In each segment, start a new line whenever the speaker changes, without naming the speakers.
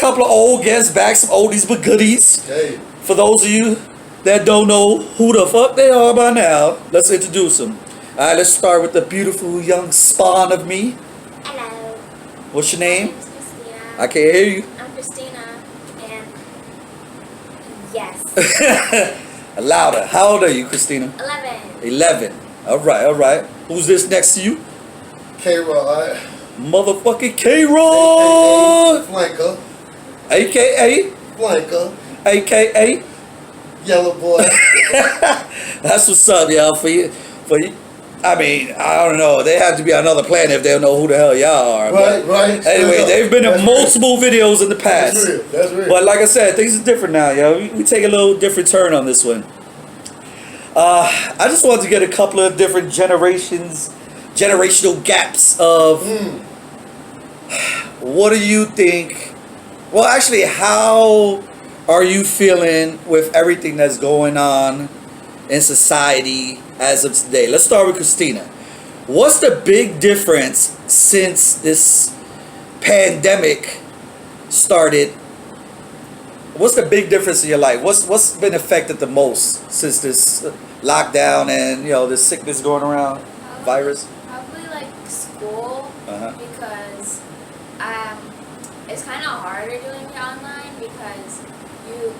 couple of old guests back, some oldies but goodies.
Hey.
For those of you that don't know who the fuck they are by now, let's introduce them. All right, let's start with the beautiful young spawn of me.
Hello.
What's your
My
name?
name's Christina.
I can't hear you.
I'm Christina, and yes,
Louder. How old are you, Christina?
11.
11. All right, all right. Who's this next to you?
K-Rod.
Motherfucking K-Rod.
Flanker.
AKA.
Flanker.
AKA.
Yellow boy.
That's what's up, y'all. For you, I mean, I don't know. They have to be on another planet if they don't know who the hell y'all are.
Right, right.
Anyway, they've been in
That's
multiple videos in the past.
That's real. That's real.
But like I said, things are different now, yo. We take a little different turn on this one. I just wanted to get a couple of different generational gaps of what do you think? Well, actually, how are you feeling with everything that's going on in society as of today? Let's start with Christina. What's the big difference since this pandemic started? What's the big difference in your life? What's been affected the most since this lockdown and this sickness going around, virus?
Probably like school, because it's kind of harder doing it online because you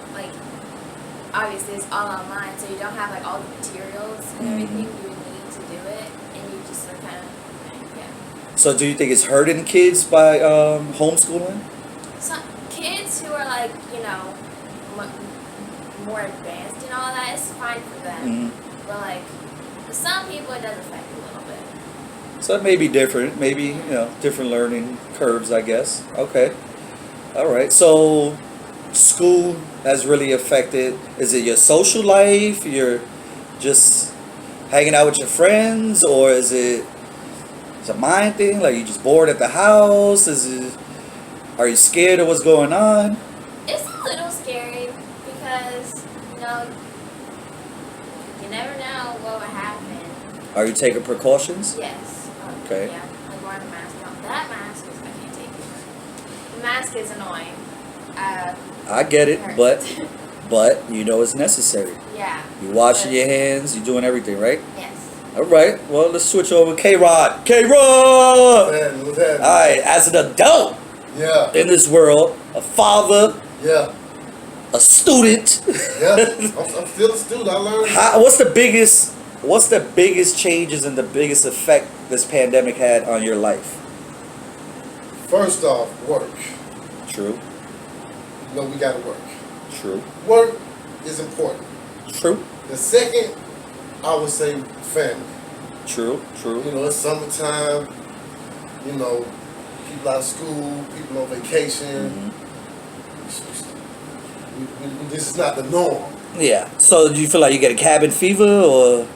obviously it's all online, so you don't have like all the materials and everything you need to do it, and you just are kind of
So do you think it's hurting kids by homeschooling?
Some kids who are like more advanced and all that, it's fine for them, but like for some people it does affect a little bit.
So it may be different, maybe different learning curves, I guess. Okay, all right. So school has really affected. Is it your social life? You're just hanging out with your friends, or is it a mind thing? Like you just bored at the house? Are you scared of what's going on?
It's a little scary because you never know what would happen.
Are you taking precautions?
Yes.
Okay.
Yeah, like wearing a mask. Now that mask is, I can't take it. The mask is annoying.
I get it,
hurts.
but it's necessary.
Yeah.
You washing your hands, you doing everything, right?
Yes.
All right. Well, let's switch over. K-Rod. K-Rod.
What's happening?
All right. As an adult
Yeah.
in this world, a father,
Yeah.
a student.
Yeah. I'm still a student. I learned.
What's the biggest changes and the biggest effect this pandemic had on your life?
First off, work.
True.
We got to work.
True.
Work is important.
True.
The second, I would say family.
True. True.
It's summertime. People out of school, people on vacation. This is not the norm.
Yeah. So do you feel like you get a cabin fever, or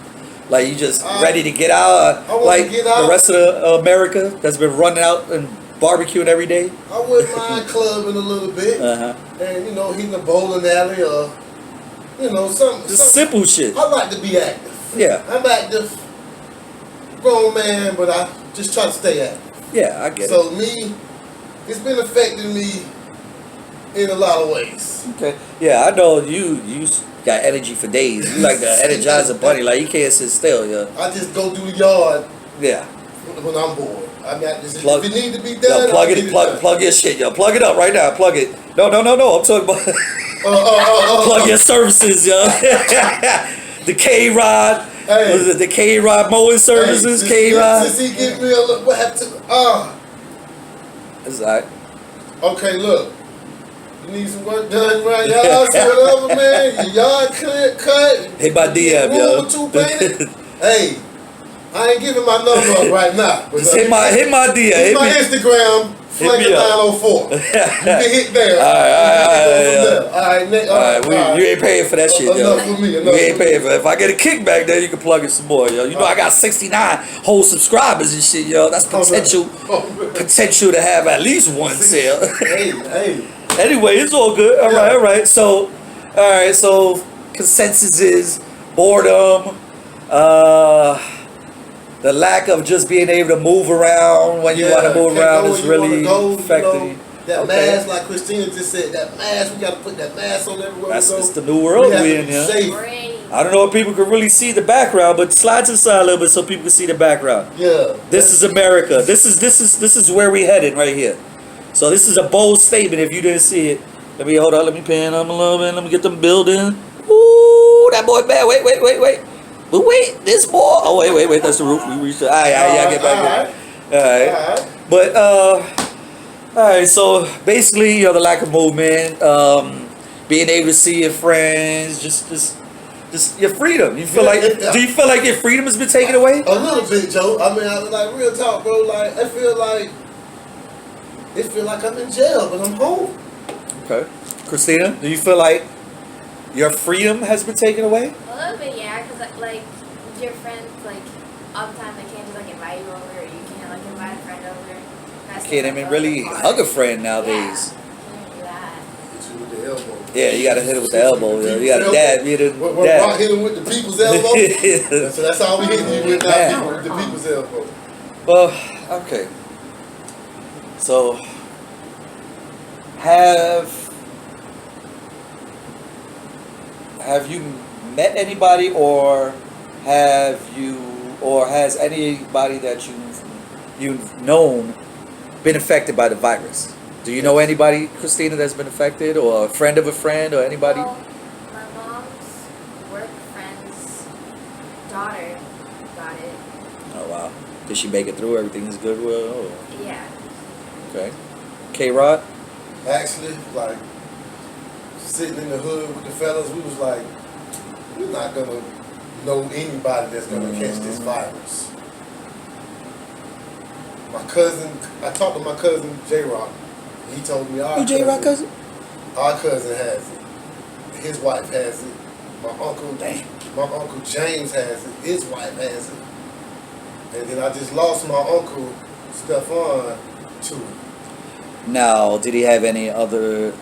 like you just ready to get out?
I want
like
to get out.
the rest of America that's been running out and barbecuing every day?
I wouldn't mind clubbing a little bit. And, hitting a bowling alley or, something.
Just simple shit.
I like to be active.
Yeah.
I'm active. Grown man, but I just try to stay active.
Yeah, I get it.
So me, it's been affecting me in a lot of ways.
Okay. Yeah, I know you got energy for days. You like the Energizer Bunny. Like you can't sit still, yo.
I just go through the yard.
Yeah.
When I'm bored. If
Plug-
it need to be done,
Yo, plug
I'll
it.
get
Plug
done.
your shit, yo. Plug it up right now. Plug it. No. I'm talking about plug your services, yo. The K-Rod.
Hey.
Was it the K-Rod mowing services? K-Rod.
Since he give me a look, what happened to
It's alright.
Okay, look. You need some work done around your house or whatever, man. Your yard clear, cut.
Hit my DM,
room
yo.
or two painted. Hey, I ain't giving my number up right now.
Just hit my DM.
Hit my Instagram, Flanker904. You can hit there. Alright,
you ain't paying for that shit, yo.
Enough for me.
You ain't paying for it. If I get a kickback, then you can plug in some more, yo. I got 69 whole subscribers and shit, yo. That's potential to have at least one sale.
Hey.
Anyway, it's all good. All right. So consensus is boredom, the lack of just being able to move around when you want to move around is really affecting you.
That
Okay.
mask, like Christina just said, that mask, we got to put that mask on everywhere
That's
we go.
just the new world
we have
we
to
in,
be
yeah.
safe.
Great.
I don't know if people can really see the background, but slide to the side a little bit so people can see the background.
Yeah.
This is America. This is where we headed right here. So this is a bold statement. If you didn't see it, let me hold on. Let me pan them a little bit. Let me get them building. Ooh, that boy bad. Wait. But wait, this boy. Oh wait. That's the roof. We reached. All right, yeah, get back. All right. But all right. So basically, the lack of movement, being able to see your friends, just your freedom. You feel like? Do you feel like your freedom has been taken away?
A little bit, Joe. I mean, like real talk, bro. Like I feel like I'm in jail, but I'm home.
Okay. Christina, do you feel like your freedom has been taken away?
A little bit, yeah, because like your friends, like all the time, they can't just like invite you over, or you can't like invite a friend over. That's
Can't even really hug a friend nowadays.
Yeah, can't do that.
Hit you with the elbow.
Yeah, you gotta hit it with the elbow. You gotta dab. You
What
dab.
Rock hit him with the people's elbow? So that's all we hitting you with now,
Man.
people, with the people's elbow.
Well, okay. So, have you met anybody, or has anybody that you've known been affected by the virus? Do you know anybody, Christina, that's been affected, or a friend of a friend, or anybody?
Well, my mom's work friend's daughter got it.
Oh wow! Did she make it through? Everything is good. Well,
Yeah.
okay. K-Rod.
Actually, like sitting in the hood with the fellas, we was like, we're not gonna know anybody that's gonna catch this virus. My cousin, I talked to my cousin J-Rock. He told me
Who J-Rock cousin?
our cousin has it. His wife has it. My uncle James has it. His wife has it. And then I just lost my uncle Stefan to it.
Now, did he have any other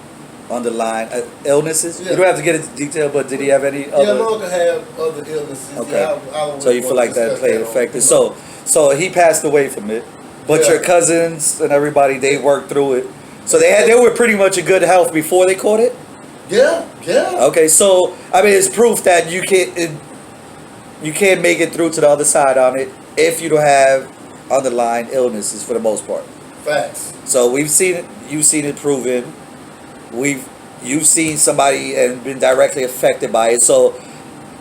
underlying illnesses?
Yeah.
You don't have to get into detail, but did he have any
Yeah, my
other?
uncle had other illnesses.
Okay.
Yeah, I don't
So you
really
feel
wanna
like that
discuss
played
on,
affected.
you know.
So he passed away from it, but
Yeah.
your cousins and everybody, they worked through it. So they were pretty much in good health before they caught it.
Yeah.
Okay, so I mean, it's proof that you can't make it through to the other side on it if you don't have underlying illnesses for the most part.
Facts.
So we've seen it. You've seen it proven. You've seen somebody and been directly affected by it. So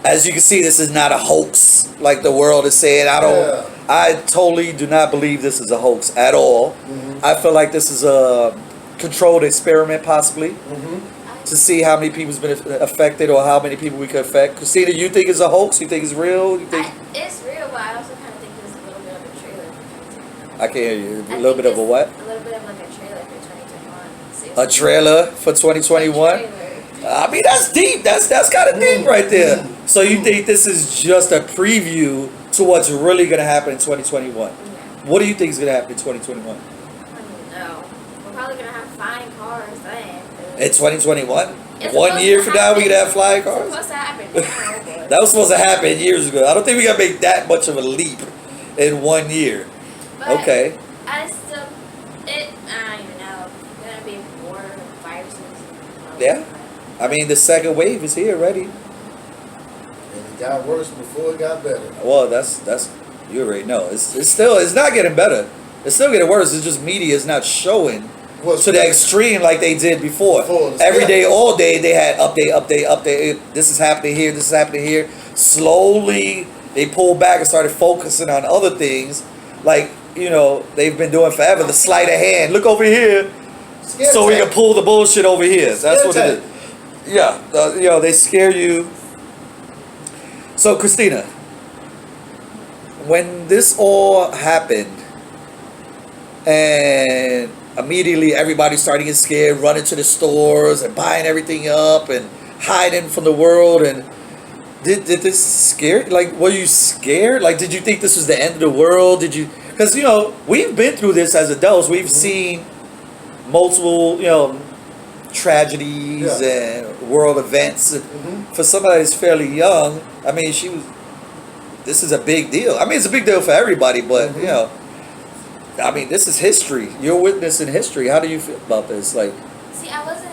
as you can see, this is not a hoax like the world is saying.
Yeah.
I totally do not believe this is a hoax at all.
Mm-hmm.
I feel like this is a controlled experiment, possibly,
Mm-hmm.
to see how many people's been affected or how many people we could affect. Christina, you think it's a hoax? You think it's real? You think?
It's real, but I also kind of think there's a little bit of a trailer for 2021.
I can't hear you.
I
A little
think
bit of a
there's
what?
A little bit of like a trailer for 2021.
A trailer for 2021?
Trailer.
I mean, that's deep. That's kind of deep right there. So you think this is just a preview to what's really going to happen in 2021?
Yeah.
What do you think is going to happen in 2021?
I don't know. We're probably gonna have flying cars then.
In 2021?
It's
1
supposed
year
to
from now, we
happen.
could have flying
It's
cars?
supposed to happen now, but
That was supposed to happen years ago. I don't think we got to make that much of a leap in 1 year.
But
Okay.
I don't even know. It's gonna be more viruses.
Yeah. I mean, the second wave is here already.
And it got worse before it got better.
Well, that's you already know. It's not getting better. It's still getting worse. It's just media is not showing
What's
to the
worse?
extreme like they did before. Every day, all day, they had update. This is happening here. This is happening here. Slowly, they pulled back and started focusing on other things, like they've been doing forever. The sleight of hand. Look over here,
Scare
so we can
tactic.
pull the bullshit over here. That's what it is. Yeah, they scare you. So, Christina, when this all happened, and immediately everybody started getting scared, running to the stores and buying everything up and hiding from the world, and did this scare? Like, were you scared? Like, did you think this was the end of the world? Did you? Because we've been through this as adults. We've seen multiple tragedies and world events. For somebody that's fairly young, I mean, this is a big deal. I mean, it's a big deal for everybody, but I mean, this is history. You're witnessing history. How do you feel about this? Like,
See, I wasn't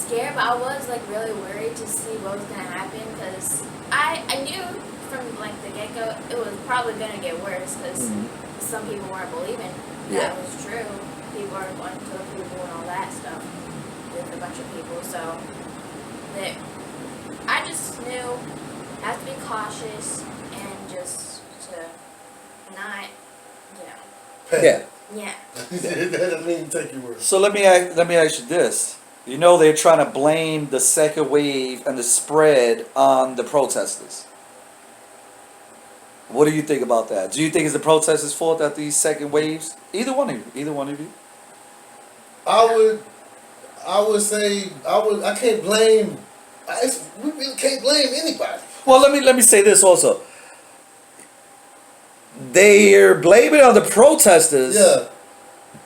scared, but I was like really worried to see what was gonna happen because I knew from like the get go it was probably gonna get worse because some people weren't believing that was true. People are going to approval and all that stuff with a bunch of people. So that I just knew I have to be cautious and just to not,
yeah.
yeah.
That doesn't mean take your word.
So let me ask you this. You know they're trying to blame the second wave and the spread on the protesters. What do you think about that? Do you think it's the protesters' fault that these second waves? Either one of you.
I would say I can't blame. We really can't blame anybody.
Well, let me say this also. They're blaming it on the protesters.
Yeah.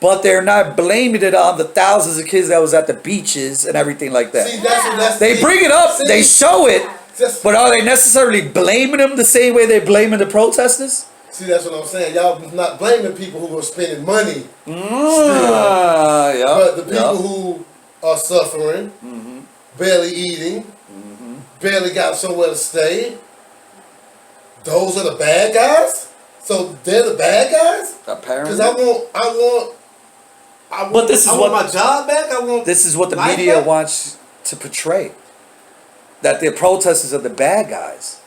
But they're not blaming it on the thousands of kids that was at the beaches and everything like that.
See, that's
They bring it up, they show it,
Just,
but are they necessarily blaming them the same way they're blaming the protesters?
see, that's what I'm saying. Y'all not blaming people who are spending money,
Yeah.
but the people who are suffering, barely eating, barely got somewhere to stay. Those are the bad guys. So they're the bad guys.
Apparently.
Because I want
But this is
I
what-
want my job back. I want
This is what the
life
media
back.
wants to portray. That the protesters are the bad guys.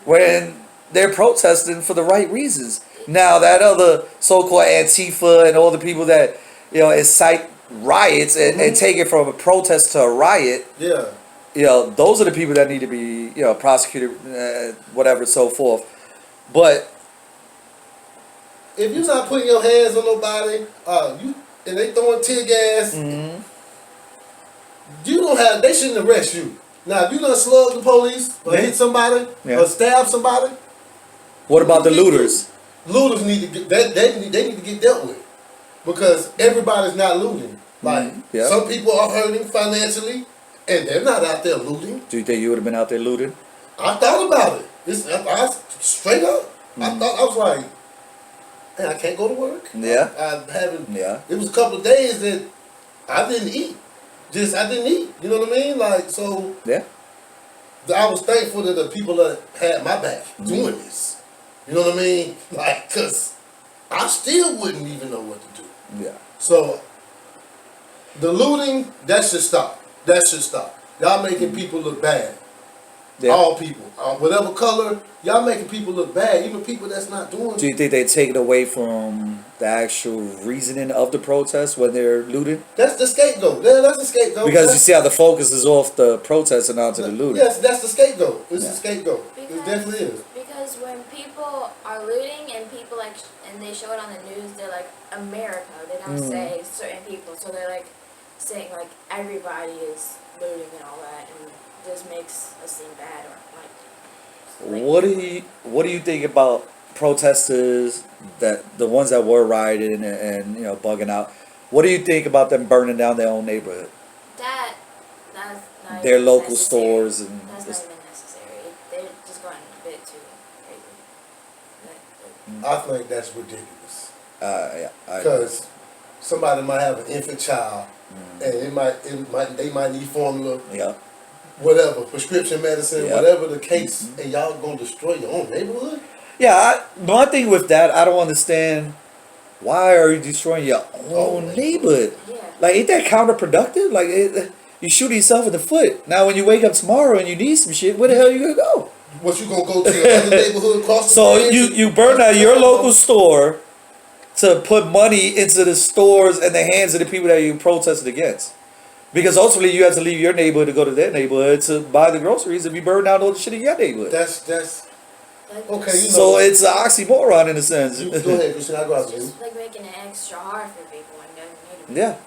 When they're protesting for the right reasons. Now that other so-called Antifa and all the people that, incite riots and take it from a protest to a riot,
Yeah.
those are the people that need to be, prosecuted, whatever, so forth. But
If you're not putting your hands on nobody, and they throwing tear gas, you don't have. They shouldn't arrest you. Now, if you done slug the police or
Yeah.
hit somebody
Yeah.
or stab somebody,
what about the looters?
looters need to get that. They need to get dealt with because everybody's not looting. Like
Yeah.
some people are hurting financially, and they're not out there looting.
Do you think you would have been out there looting?
I thought about it. I straight up. I was like, man, I can't go to work.
Yeah.
I haven't.
Yeah.
It was a couple of days that I didn't eat. I didn't eat. You know what I mean? Like so.
Yeah.
I was thankful that the people that had my back doing this. You know what I mean? Like, cause I still wouldn't even know what to do.
Yeah.
So the looting that should stop. That should stop. Y'all making people look bad.
Yeah.
All people, whatever color, y'all making people look bad. Even people that's not doing
Do you think they take it away from the actual reasoning of the protest when they're looting?
That's the scapegoat. Yeah, that's the scapegoat.
Because you
That's-
see how the focus is off the protest and onto the looting.
Yes, that's the scapegoat. It's
Yeah.
the scapegoat. It definitely is.
Because when people are looting and people and they show it on the news, they're like America. They don't say certain people, so they're like saying like everybody is looting and all that, and this makes us seem bad or like.
What do you think about protesters, that the ones that were rioting and bugging out? What do you think about them burning down their own neighborhood,
That's not
their
even
local
necessary.
stores and
That's
this-
not even necessary. They're just going a bit too crazy.
I think that's ridiculous.
yeah,
Because somebody might have an infant child, and they might need formula,
yeah.
whatever, prescription medicine,
Yeah.
whatever the case, and y'all gonna destroy your own neighborhood?
Yeah, my thing with that, I don't understand. Why are you destroying your own neighborhood?
Yeah.
Like, ain't that counterproductive? Like, you shoot yourself in the foot. Now, when you wake up tomorrow and you need some shit, where the hell you gonna go?
What, you gonna go to another neighborhood across the
So
street?
you burn out your local store to put money into the stores and the hands of the people that you protested against. Because ultimately you have to leave your neighborhood to go to their neighborhood to buy the groceries if you burn down all the shit in your neighborhood.
That's
Like,
okay. You know.
So it's an oxymoron in a sense.
Go ahead, Christina. I go
It's
after you.
just like making it extra hard for people when they don't need it.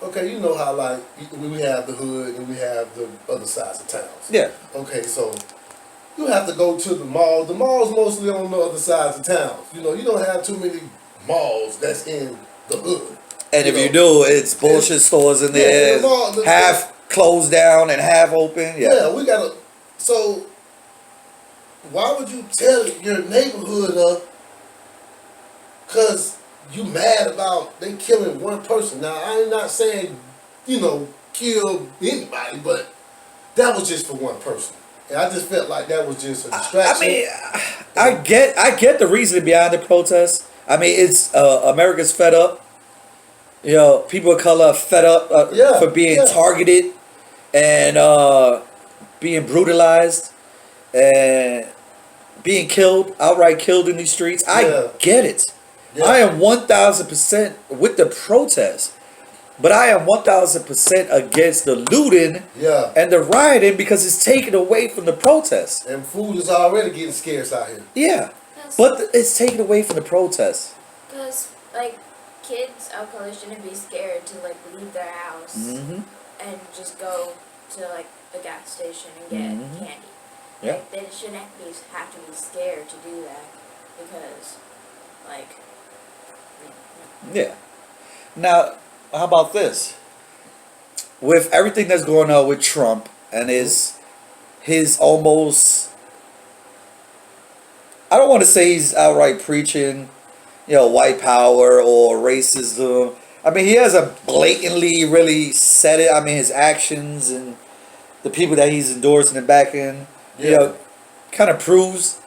Yeah.
Okay, you know how like we have the hood and we have the other sides of towns.
Yeah.
Okay, so you have to go to the mall. The mall's mostly on the other sides of town. You know, you don't have too many malls that's in the hood.
And if
know.
you do, it's bullshit stores in there,
the mall- the-
half closed down and half open. Yeah.
We gotta. So why would you tell your neighborhood up? Cause you mad about they killing one person. Now I'm not saying, kill anybody, but that was just for one person. And I just felt like that was just a distraction.
I mean, I get the reason behind the protest. I mean, it's America's fed up. People of color are fed up for being targeted and being brutalized and being killed, outright killed in these streets. I get it. Yeah. I am 1,000% with the protest. But I am 1,000% against the looting and the rioting because it's taken away from the protest.
And food is already getting scarce out here.
Yeah, but it's taken away from the protest.
Because, like, kids of color shouldn't be scared to, like, leave their house and just go to, like, a gas station and get candy.
Yeah.
Like, they shouldn't have to be scared to do that because, like...
Yeah. Now... how about this? With everything that's going on with Trump and his almost, I don't want to say he's outright preaching, white power or racism. I mean, he hasn't blatantly really said it. I mean, his actions and the people that he's endorsing and backing, kind of proves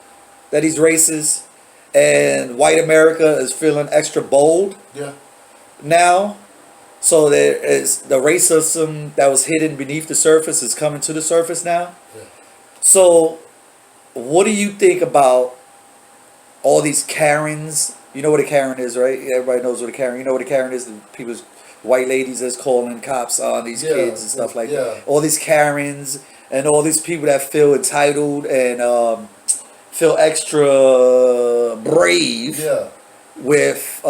that he's racist. And white America is feeling extra bold now. So there is the racism that was hidden beneath the surface is coming to the surface now. Yeah. So, what do you think about all these Karens? You know what a Karen is, right? Everybody knows what a Karen. You know what a Karen is? The people's white ladies that's calling cops on these kids and stuff like that. All these Karens and all these people that feel entitled and feel extra brave with.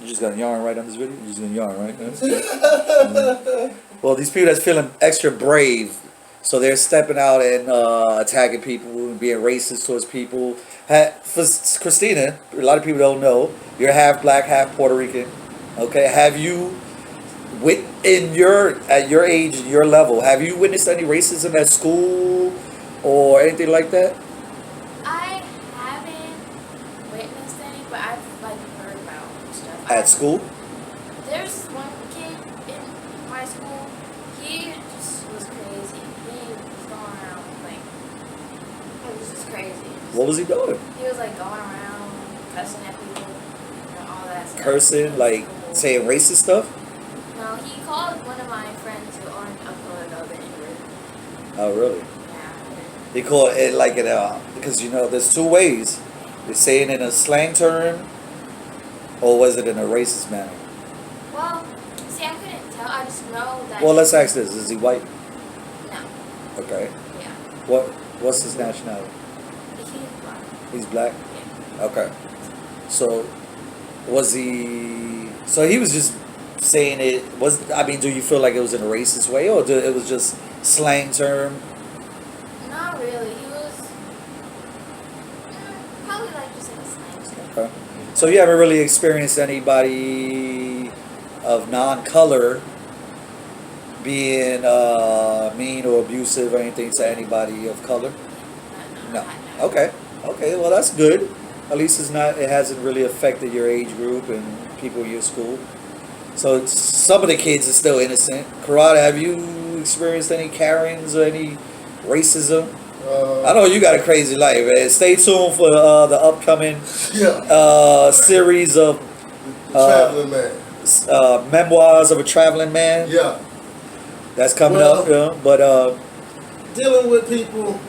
You just got a yarn right on this video? You just gonna yarn, right? Well, these people that's feeling extra brave, so they're stepping out and attacking people and being racist towards people. For Christina, a lot of people don't know, you're half black, half Puerto Rican. Okay, have you, at your age, your level, have you witnessed any racism at school or anything like that?
I haven't witnessed any, but I've heard about stuff.
At school?
There's one kid in my school. He just was crazy. He was going around it was just crazy.
What was he doing?
He was going around cussing at people and all that stuff.
Cursing, saying racist stuff?
No, he called one of my friends who aren't of color the N-word.
Oh, really?
Yeah.
They call it because there's two ways. They say it in a slang term, or was it in a racist manner?
Well, see, I couldn't tell. I just know that.
Well, let's ask this: is he white?
No.
Okay.
Yeah.
What's his nationality?
He's black.
He's black.
Yeah.
Okay. So, was he? So he was just saying it. Do you feel like it was in a racist way, or it was just slang term?
Not really. He was probably just in a slang term.
Okay. So you haven't really experienced anybody of non-color being mean or abusive or anything to anybody of color? No. Okay. Well, that's good. At least it hasn't really affected your age group and people in your school. So some of the kids are still innocent. Karada, have you experienced any Karens or any racism? I know you got a crazy life, man. Stay tuned for the upcoming series of
Traveling Man.
Memoirs of a Traveling Man.
Yeah.
That's coming up, but
dealing with people,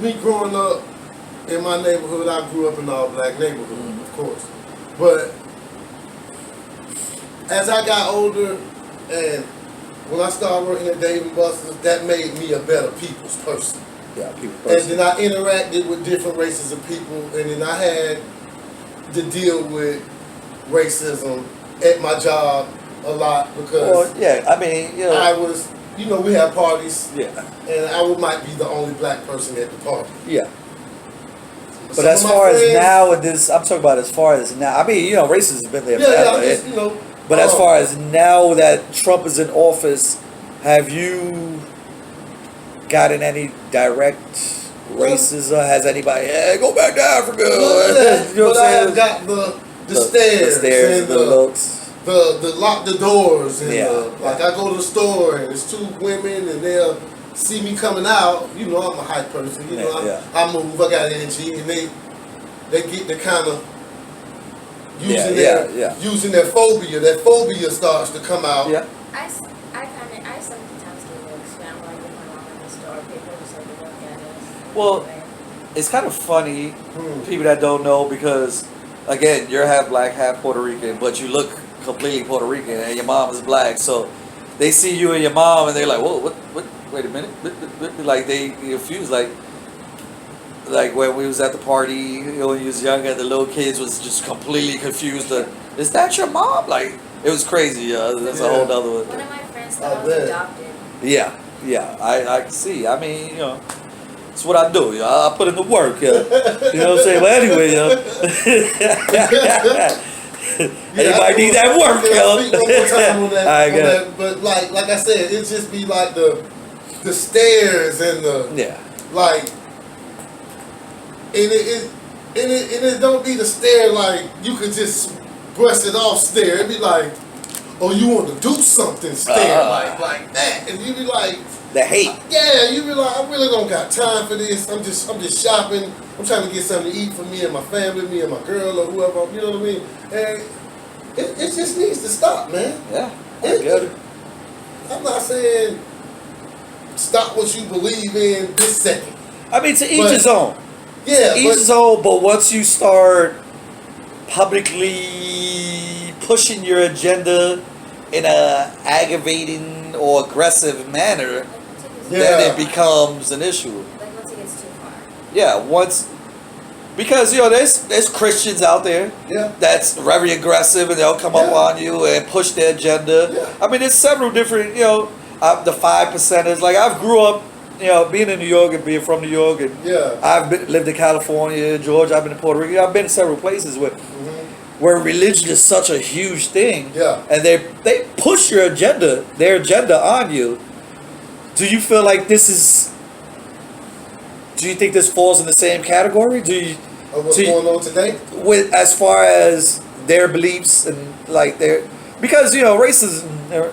me growing up in my neighborhood, I grew up in an all-black neighborhood, of course. But as I got older and when I started working at Dave & Buster's, that made me a better people's person.
Yeah, people
person. And then I interacted with different races of people, and then I had to deal with racism at my job a lot because I was, we have parties, and I might be the only black person at the party.
Yeah. But as far as now, I'm talking about as far as now. I mean, racism has been there forever. But as far as now that Trump is in office, have you gotten any direct racism? Has anybody, go back to Africa?
But I have got the stairs and
the looks.
the lock the doors and
Yeah.
like I go to the store and there's two women and they'll see me coming out. You know, I'm a hype person. You know, I move. I got energy, and they get the kind of using their phobia. That phobia starts to come out.
I sometimes get looks when I'm like with my mom in the store. People just like to look at us.
Well, it's kind of funny, people that don't know, because again, you're half black, half Puerto Rican, but you look completely Puerto Rican, and your mom is black. So they see you and your mom, and they're like, "Whoa, what? Wait a minute!" Like they confused, like when we was at the party, you know, when you was younger, the little kids was just completely confused. Is that your mom? Like it was crazy. That's a whole other one.
One of my friends thought I was adopted.
Yeah, I can see. I mean, you know. That's what I do. I put in the work. You know what I'm saying? But anyway, anybody need that work,
I'll speak one more time on that. But like I said, it just be like the stairs and the like, and it don't be the stare like you could just brush it off stare. It be like, oh, you want to do something stare like that, and you be like.
The hate.
Yeah, you realize I really don't got time for this. I'm just shopping. I'm trying to get something to eat for me and my family, me and my girl or whoever. You know what I mean? And it just needs to stop, man.
Yeah, I get it.
I'm not saying stop what you believe in this second.
I mean, to each his own.
Yeah,
to each his own. But once you start publicly pushing your agenda in a aggravating or aggressive manner, then it becomes an issue.
Like once it gets too far.
Yeah, because you know there's Christians out there that's very aggressive and they'll come up on you and push their agenda.
Yeah.
I mean, there's several different, you know, the 5%ers. Like I've grew up, you know, being in New York and being from New York, and I've lived in California, Georgia. I've been in Puerto Rico. I've been in several places where religion is such a huge thing, and they push their agenda on you. Do you feel like this is? Do you think this falls in the same category?
What's going on today?
With as far as their beliefs and like because you know racism,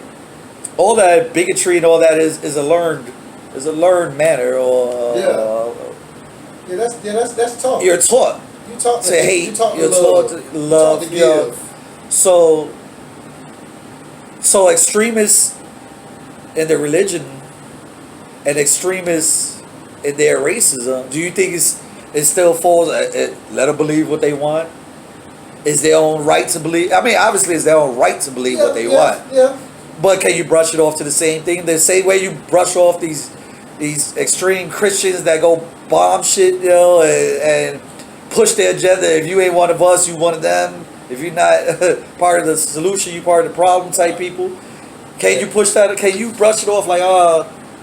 all that bigotry and all that is a learned manner or
that's taught.
You're taught.
You taught
to hate.
You're taught to love.
You know. So extremists in their religion and extremists in their racism, do you think it still falls let them believe what they want? Is their own right to believe? I mean, obviously it's their own right to believe what they want.
Yeah.
But can you brush it off to the same thing? The same way you brush off these extreme Christians that go bomb shit, you know, and push their agenda. If you ain't one of us, you one of them. If you're not part of the solution, you part of the problem type people. Can you push that? Can you brush it off like,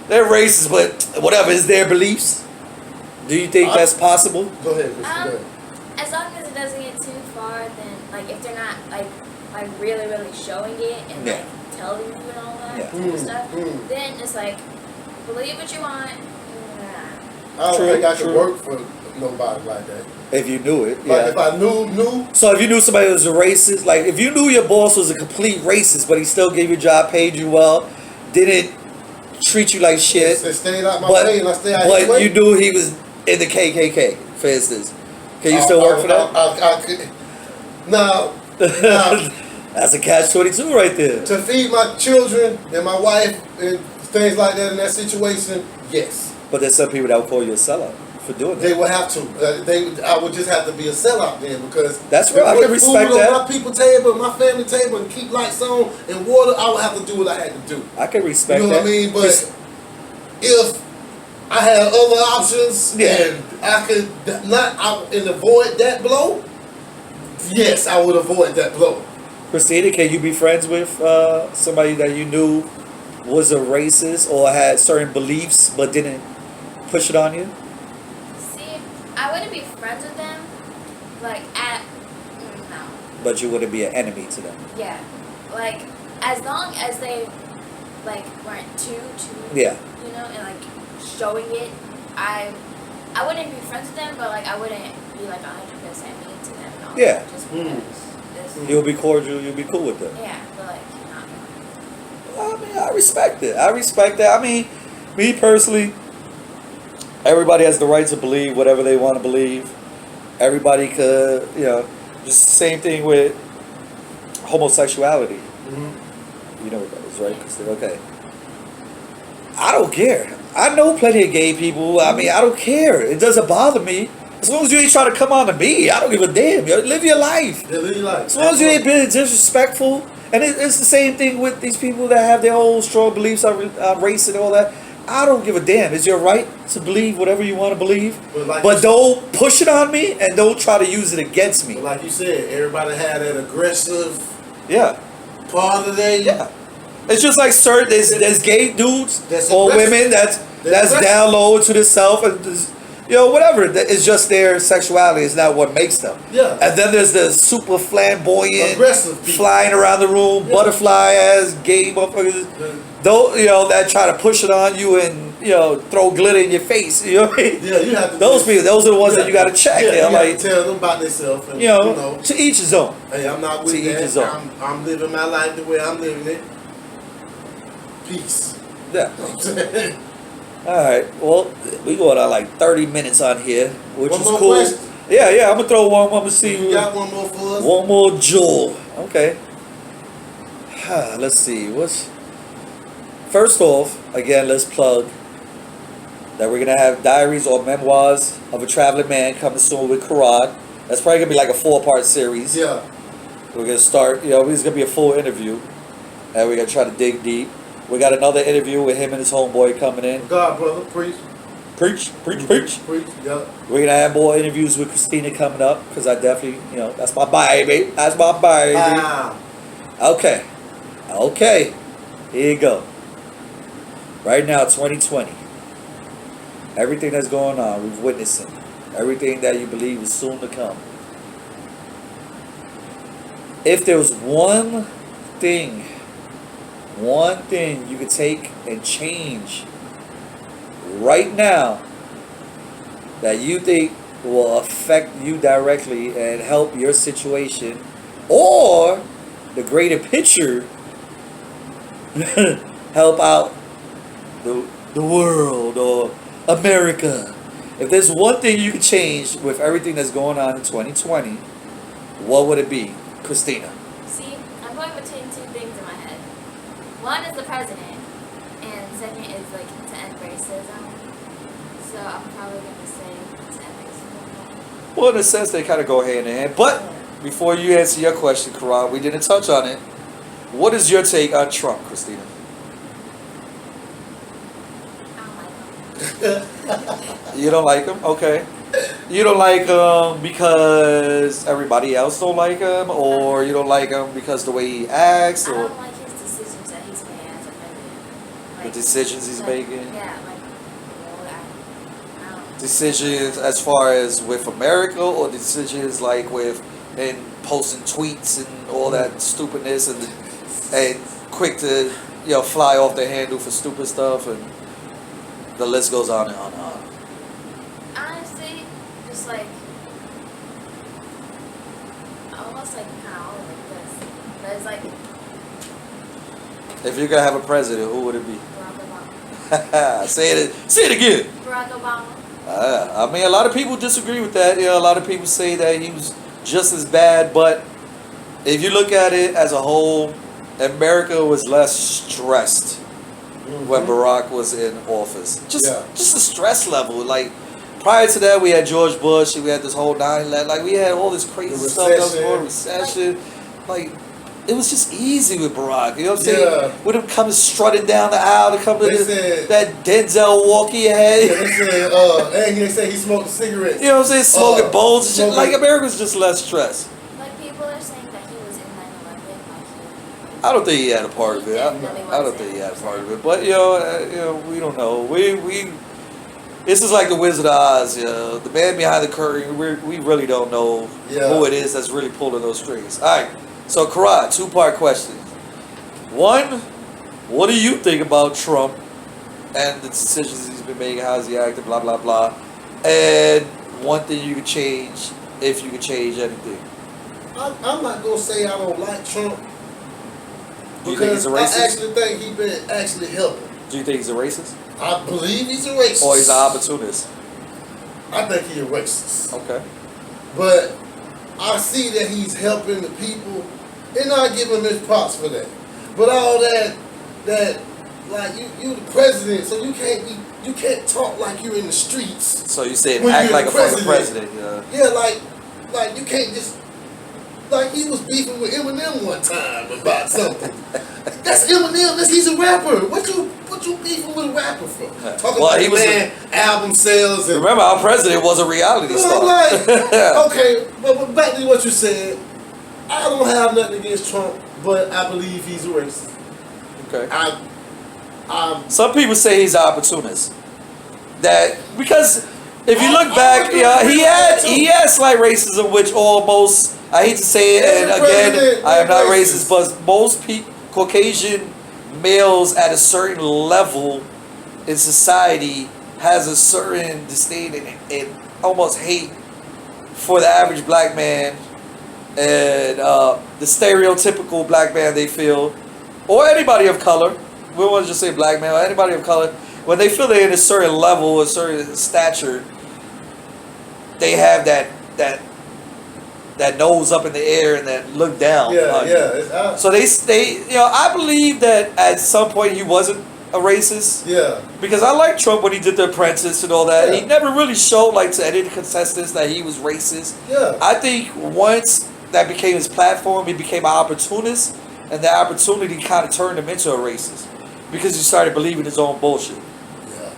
they're racist, but whatever, is their beliefs? Do you think that's possible?
Go ahead, Chris, go ahead.
As long as it doesn't get too far, then like if they're not like really really showing it and like telling you and all that type of stuff, then it's like believe what you want.
I don't think I could work for nobody like that.
If you knew it,
like if I knew.
So if you knew somebody was a racist, like if you knew your boss was a complete racist, but he still gave you a job, paid you well, didn't treat you like shit,
stayed out my way and I stay out his way.
But you knew he was in the KKK, for instance. Can you still work for that?
I could. Now,
that's a catch-22 right there.
To feed my children and my wife and things like that in that situation, yes.
But there's some people that will call you a sellout for doing that.
They would have to. I would just have to be a sellout then because
that's real. I can respect that.
On my people's table, my family table, and keep lights on and water. I would have to do what I had to do.
I can respect that.
You know what I mean? But if I had other options and I could and avoid that blow, yes, I would avoid that blow.
Christina, can you be friends with somebody that you knew was a racist or had certain beliefs but didn't push it on you?
See, I wouldn't be friends with them, like no.
But you wouldn't be an enemy to them.
Yeah, like as long as they like weren't too
yeah,
you know, and like showing it, I wouldn't be friends with them, but like I wouldn't be like 100% mean to them and all
yeah.
that, just because.
You'll be cordial. You'll be cool with them.
Yeah, but like not.
I mean, I respect it. I respect that. I mean, me personally, everybody has the right to believe whatever they want to believe. Everybody could, just the same thing with homosexuality.
Mm-hmm.
You know what that is, right? 'Cause okay. I don't care. I know plenty of gay people. I mean, I don't care. It doesn't bother me. As long as you ain't trying to come on to me, I don't give a damn. Yo, live your life.
Yeah, live your life.
As long as you ain't being disrespectful. And it's the same thing with these people that have their own strong beliefs on race and all that. I don't give a damn. It's your right to believe whatever you want to believe. But don't push it on me and don't try to use it against me.
But like you said, everybody had that aggressive
Yeah.
part of their...
Yeah. It's just like there's gay dudes
That's
or
aggressive.
women that's
Aggressive.
down low to themselves and whatever. It's just their sexuality is not what makes them.
Yeah.
And then there's the super flamboyant,
Aggressive people.
flying around the room,
Yeah.
butterfly ass gay motherfuckers.
Yeah.
Those that try to push it on you and throw glitter in your face. You know what I mean?
Yeah, you have to...
Those people, those are the ones that you got to check.
Yeah, you
like
have to tell them about themselves. And,
to each his own.
hey, I'm not with
to each his own.
that. I'm living my life the way I'm living it. Peace.
Yeah.
You know what I'm saying?
All right. Well, we going on like 30 minutes on here, which
One
is
more
cool.
question?
Yeah. I'm gonna throw one. I'm gonna see.
You got one more for us?
One more jewel. Okay. Let's see. First off, again, let's plug that we're gonna have Diaries or Memoirs of a Traveling Man coming soon with Karad. That's probably gonna be like a 4-part series.
Yeah.
We're gonna start. It's gonna be a full interview, and we're gonna try to dig deep. We got another interview with him and his homeboy coming in.
God, brother, preach.
Preach.
Preach, yeah.
We're gonna have more interviews with Christina coming up because I definitely, that's my baby. That's my baby.
Wow.
Okay. Here you go. Right now, 2020. Everything that's going on, we're witnessing. Everything that you believe is soon to come. If there was one thing you could take and change right now that you think will affect you directly and help your situation or the greater picture help out the world or America. If there's one thing you could change with everything that's going on in 2020, what would it be, Christina?
See, I'm going between two things in my head. One is the president, and second is like to end racism. So I'm probably gonna say to end racism.
Well, in a sense, they kind of go hand in hand. But before you answer your question, Karan, we didn't touch on it. What is your take on Trump, Christina?
I don't like him.
You don't like him? Okay. You don't like him because everybody else don't like him, or you don't like him because the way he acts,
I
or
don't like his decisions that he's made as a president.
the decisions he's making?
Yeah, I don't.
Decisions as far as with America, or decisions like with and posting tweets and all that stupidness and quick to fly off the handle for stupid stuff, and the list goes on and on and on.
Honestly, just like almost like kind of all of this, but it's like
If you're gonna have a president, who would it be?
Barack Obama.
Say it again.
Barack Obama.
I mean, a lot of people disagree with that. A lot of people say that he was just as bad, but if you look at it as a whole, America was less stressed when Barack was in office. Just the stress level. Like, prior to that, we had George Bush, we had this whole 9/11, like, we had all this crazy stuff that was going on, recession. Like, it was just easy with Barack. You know what I'm saying?
Yeah.
With him coming strutting down the aisle to come to
said,
that Denzel walk he had.
Yeah, they said, and they said he smoked cigarettes.
You know what I'm saying? Smoking bowls and shit.
smoking-
Like, America's just less stressed.
Like people are saying that he was in 9/11, like
I don't think he had a part of it. I don't think he had a part of it. But we don't know. We this is like the Wizard of Oz. The man behind the curtain. We really don't know who it is that's really pulling those strings. All right. So, Karad, 2-part question. One, what do you think about Trump and the decisions he's been making? How's he acting? Blah blah blah. And one thing you could change if you could change anything.
I'm not gonna say I don't like Trump
Do you think he's
because
a
I
racist?
actually think he been actually helping.
Do you think he's a racist?
I believe he's a racist.
Or he's an opportunist?
I think he's a racist.
Okay.
But I see that he's helping the people, and I give him his props for that. But all that like you the president, so you can't talk like you're in the streets.
So you said
When
act
you're
like
the
a fucking president.
Yeah, like you can't just like he was beefing with Eminem one time about something. That's Eminem. He's a rapper. What you beefing with a rapper for? Talking
Well,
about
he
the
was
man album sales and
Remember, our president was a reality
I'm
star.
like, okay, but back to what you said. I don't have nothing against Trump, but I believe he's a racist.
Okay.
I'm
Some people say he's an opportunist. That because if you
I-
look
I
back,
agree
yeah,
with
he
that,
had he had slight racism, which almost I hate to say it, and
Every
again,
president
I am not
was
racist, but most Caucasian males at a certain level in society has a certain disdain and almost hate for the average black man and the stereotypical black man they feel, or anybody of color. We don't want to just say black man, or anybody of color. When they feel they're in a certain level, a certain stature, they have that nose up in the air and that look down. on you. So they, I believe that at some point he wasn't a racist.
Yeah.
Because I like Trump when he did The Apprentice and all that.
Yeah.
He never really showed like to any of the contestants that he was racist.
Yeah.
I think once that became his platform, he became an opportunist, and the opportunity kind of turned him into a racist because he started believing his own bullshit.
Yeah.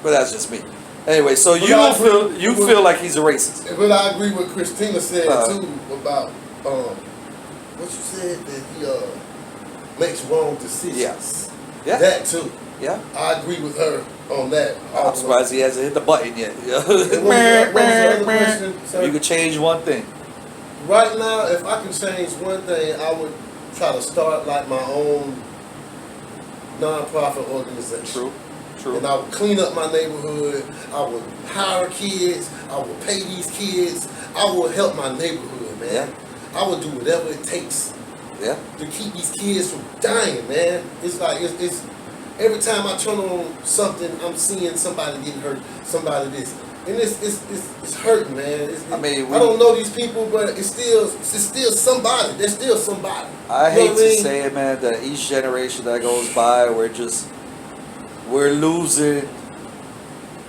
But that's just me. Anyway, so
But I
you
agree-
feel like he's a racist.
But I agree with Christina said
Uh-huh.
too about what you said that he makes wrong decisions.
Yes. Yeah.
That too.
Yeah.
I agree with her on that.
I'm surprised he hasn't hit the button yet.
And what was the other question, sir?
You could change one thing.
Right now, if I could change one thing, I would try to start like my own non-profit organization.
True. True.
And I would clean up my neighborhood. I would hire kids. I would pay these kids. I would help my neighborhood, man.
Yeah.
I would do whatever it takes
Yeah.
to keep these kids from dying, man. It's like it's every time I turn on something, I'm seeing somebody getting hurt, somebody this, and it's hurting, man.
I mean,
I don't know these people, but it's still somebody. There's still somebody.
I
You know
hate
what
to
mean?
say it, man, that each generation that goes by, we're losing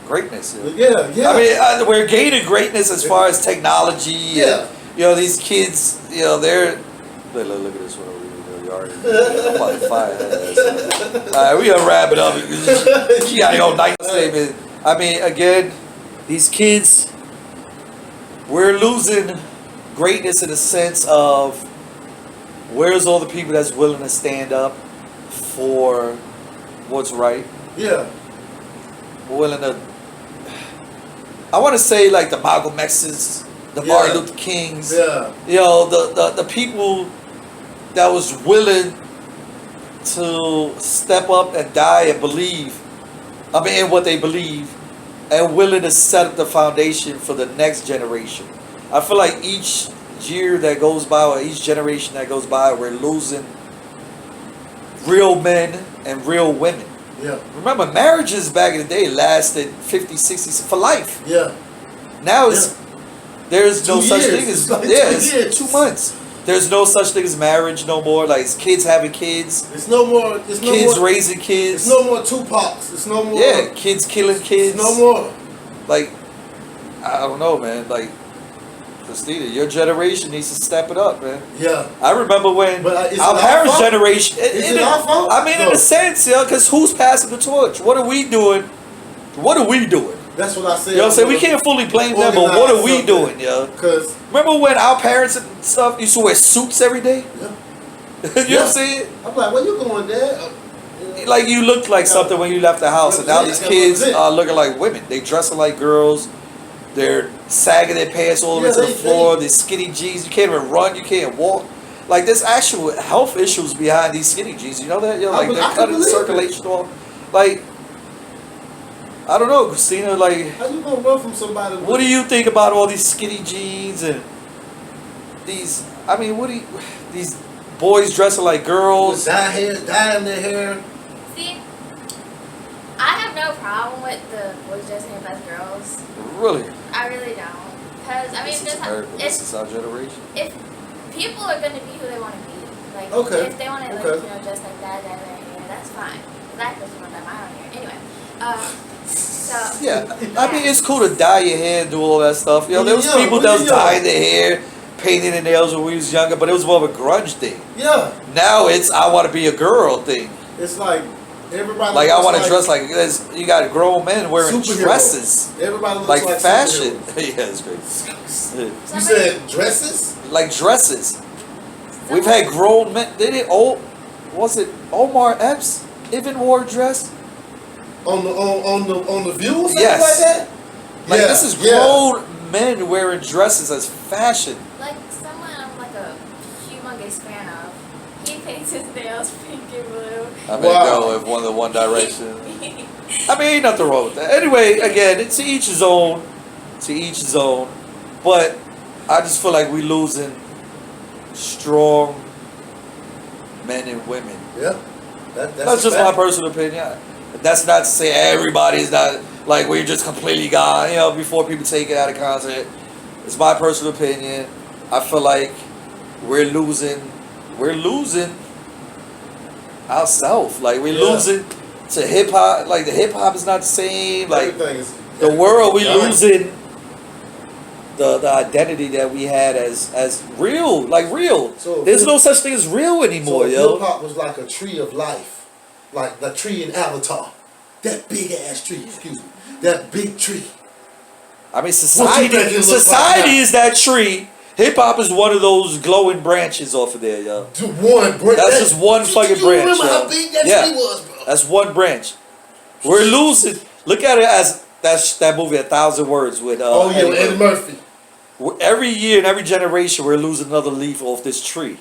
greatness. You know?
Yeah.
I mean, we're gaining greatness as far as technology.
Yeah.
And, these kids, they're. Look at this one over here. I'm about to fire that ass. All right, we gonna wrap it up. She got your night statement. I mean, again, these kids, we're losing greatness in the sense of where's all the people that's willing to stand up for what's right?
Yeah.
Willing to, I want to say like the Malcolm X's, the
Yeah.
Martin Luther Kings,
Yeah.
the people that was willing to step up and die and believe, in what they believe, and willing to set up the foundation for the next generation. I feel like each year that goes by, or each generation that goes by, we're losing real men and real women.
Yeah.
Remember, marriages back in the day lasted 50, 60 for life.
Yeah.
Now there's no
2
such
years.
thing as
It's like 2
it's
years.
2 months. There's no such thing as marriage no more. Like it's kids having kids,
It's no more. It's no
kids
more.
raising kids.
It's no more Tupacs. It's no more.
Yeah, kids killing kids.
It's no more.
Like, I don't know, man. Like, Christina, your generation needs to step it up, man.
Yeah.
I remember when
But is
our
it our
parents'
fault?
generation.
Is it our fault?
I mean, in
No.
a sense, because who's passing the torch? What are we doing? What are we doing?
That's what I said.
You know what I'm saying? We can't fully blame them, but what are we doing, yo?
Because
Remember when our parents and stuff used to wear suits every day?
yeah.
You know what I'm saying?
I'm like, where you going, Dad?
Like you looked like something when you left the house, and now these kids are looking like women. They dressing like girls. They're sagging their pants all the way
Yeah,
to the
they-
floor. They're skinny jeans. You can't even run. You can't walk. Like there's actual health issues behind these skinny jeans. You know that? You're like
I
they're
can
cutting the
believe it.
circulation off. Like I don't know, Christina. Like
How you gonna run from somebody?
what do you think about all these skinny jeans and these? I mean, what do you, these boys dressing like girls?
Dyeing their hair.
See, I have no problem with the boys dressing up as girls.
Really?
I really don't. Because, I mean,
This is America. This is our generation.
if people are going to be who they want to be, like,
Okay.
if they want to, like,
Okay.
you know, dress like that, dye their hair, that's fine. Because I personally want to dye my own hair. Anyway, so.
Yeah, I mean, it's cool to dye your hair and do all that stuff. You know, there was
When you're
people
young,
that
when
was
you're young.
dyeing their hair, painting their nails when we was younger, but it was more of a grunge thing.
Yeah.
Now it's I want to be a girl thing.
It's like everybody.
Like I
looks
want to dress like this. You got grown men wearing
superheroes.
dresses,
Everybody looks
like
like
fashion.
superheroes.
Yeah, it's great. Yeah.
You
somebody-
said dresses?
Like dresses. We've
somebody-
had grown men. Did it? Oh, was it Omar Epps? Even wore a dress.
On the View or something
Yes.
like that?
Like
Yeah,
this is
yeah.
grown men wearing dresses as fashion.
Like someone I'm like a humongous fan of. He paints his nails pink and blue.
I mean,
Wow.
go with One Direction. I mean, ain't nothing wrong with that. Anyway, again, it's to each his own. To each his own. But I just feel like we losing strong men and women.
Yeah. That's
That's just
a
my
fact.
personal opinion. That's not to say everybody's not like we're just completely gone. You know, before people take it out of context. It's my personal opinion. I feel like we're losing ourselves. Like we're
Yeah.
losing to hip hop. Like the hip hop is not the same. Like
Everything is
the world, we
dying.
losing the identity that we had as real. Like real.
So
There's
hip-
no such thing as real anymore,
So
yo.
hip hop was like a tree of life, like the tree in Avatar. That big ass tree. Excuse me. That big tree.
I mean,
What
society.
you reckon it look like
Society
now?
is that tree. Hip hop is one of those glowing branches off of there, yo.
To one branch.
That's just one fucking
you
branch,
remember
yo.
how big that
Yeah.
tree was, bro?
That's one branch. We're losing. Look at it as that movie, 1,000 Words with.
Oh yeah, with
Eddie
Eddie
Murphy.
Murphy.
Every year and every generation, we're losing another leaf off this tree.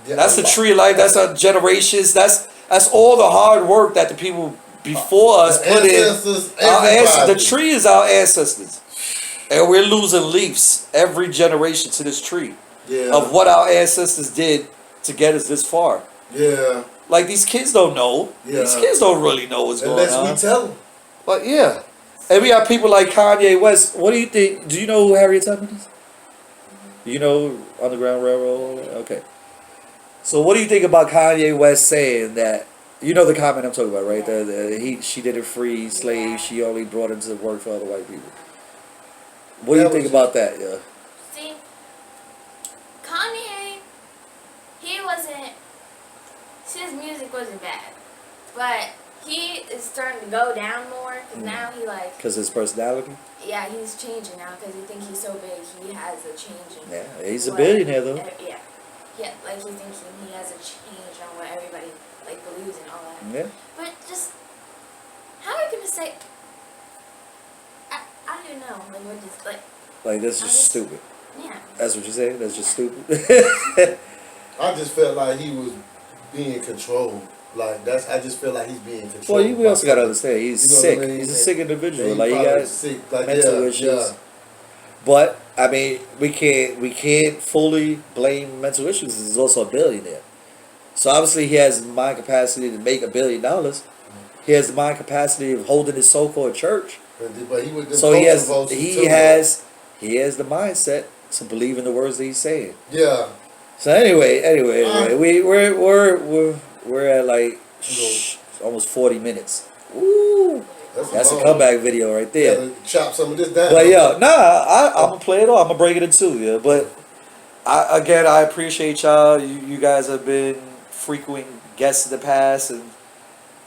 Yeah,
That's the tree of life. That's our generations. That's all the hard work that the people before us
The
put in.
ancestors,
Our
everybody.
the tree is our ancestors, and we're losing leaves every generation to this tree
Yeah.
of what our ancestors did to get us this far.
Yeah.
Like these kids don't know.
Yeah.
These kids don't really know what's
Unless
going on.
we tell them.
But yeah, and we have people like Kanye West. What do you think? Do you know who Harriet Tubman is? You know Underground Railroad? Okay. So what do you think about Kanye West saying that? You know the comment I'm talking about, right? She didn't free slaves. She only brought them to work for other white people. What do you
That
think
was-
about that? Yeah.
See, Kanye, he wasn't. His music wasn't bad, but he is starting to go down more because now he like.
Because his personality.
Yeah, he's changing now because he thinks he's so big. He has a change in.
Yeah, he's a
what-
billionaire though.
Yeah, yeah, like he thinks he has a change on what everybody like believes in all that.
Yeah.
But just how are you gonna say? I don't even know. Like we're just like
Like that's just stupid.
yeah.
That's what you're saying. That's just stupid.
I just felt like he was being controlled. Like that's. I just feel like he's being controlled.
Well, we also gotta understand he's
You know
sick.
what I mean?
He's a sick individual.
And
Like he
probably
got
sick. Like,
mental
yeah,
issues.
Yeah.
But I mean, we can't fully blame mental issues. He's also a billionaire, so obviously he has the mind capacity to make $1 billion. He has the mind capacity of holding his so-called church.
But he would.
So he has the mindset to believe in the words that he's saying.
Yeah.
So anyway, we're at like almost 40 minutes. Woo! That's a
long-
comeback video right there.
Yeah, chop some of this down.
But yeah, I'm gonna play it off. I'm gonna break it in two, yeah. But I appreciate y'all. You guys have been frequent guests in the past, and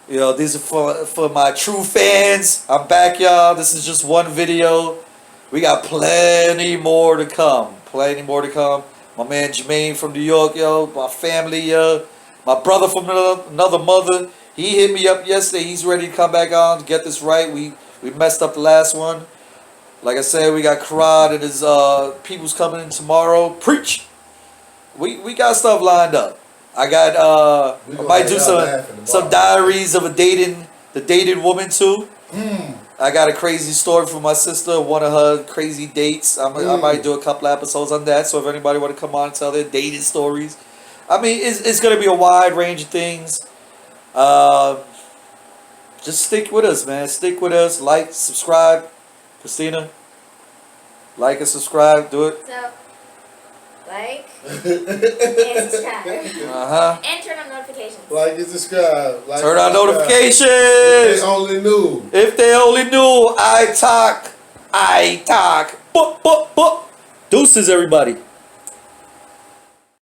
you know these are for my true fans. I'm back, y'all. This is just one video. We got plenty more to come. Plenty more to come. My man Jermaine from New York, yo. My family, yo. My brother from another mother. He hit me up yesterday. He's ready to come back on to get this right. We messed up the last one. Like I said, we got Karad and his people's coming in tomorrow. Preach. We got stuff lined up. I got
We
I
gonna
might
have
do
y'all laughing
some
tomorrow.
diaries of the dated woman too. I got a crazy story from my sister, one of her crazy dates. I might do a couple episodes on that. So if anybody want to come on and tell their dating stories, I mean, it's going to be a wide range of things. Just stick with us, man. Stick with us. Like, subscribe. Christina, like and subscribe. Do it.
So, like and subscribe. And turn on notifications.
Like and subscribe. Like
Turn
and
on
subscribe.
notifications.
If they only knew.
If they only knew, I talk. Boop, boop, boop. Deuces, everybody.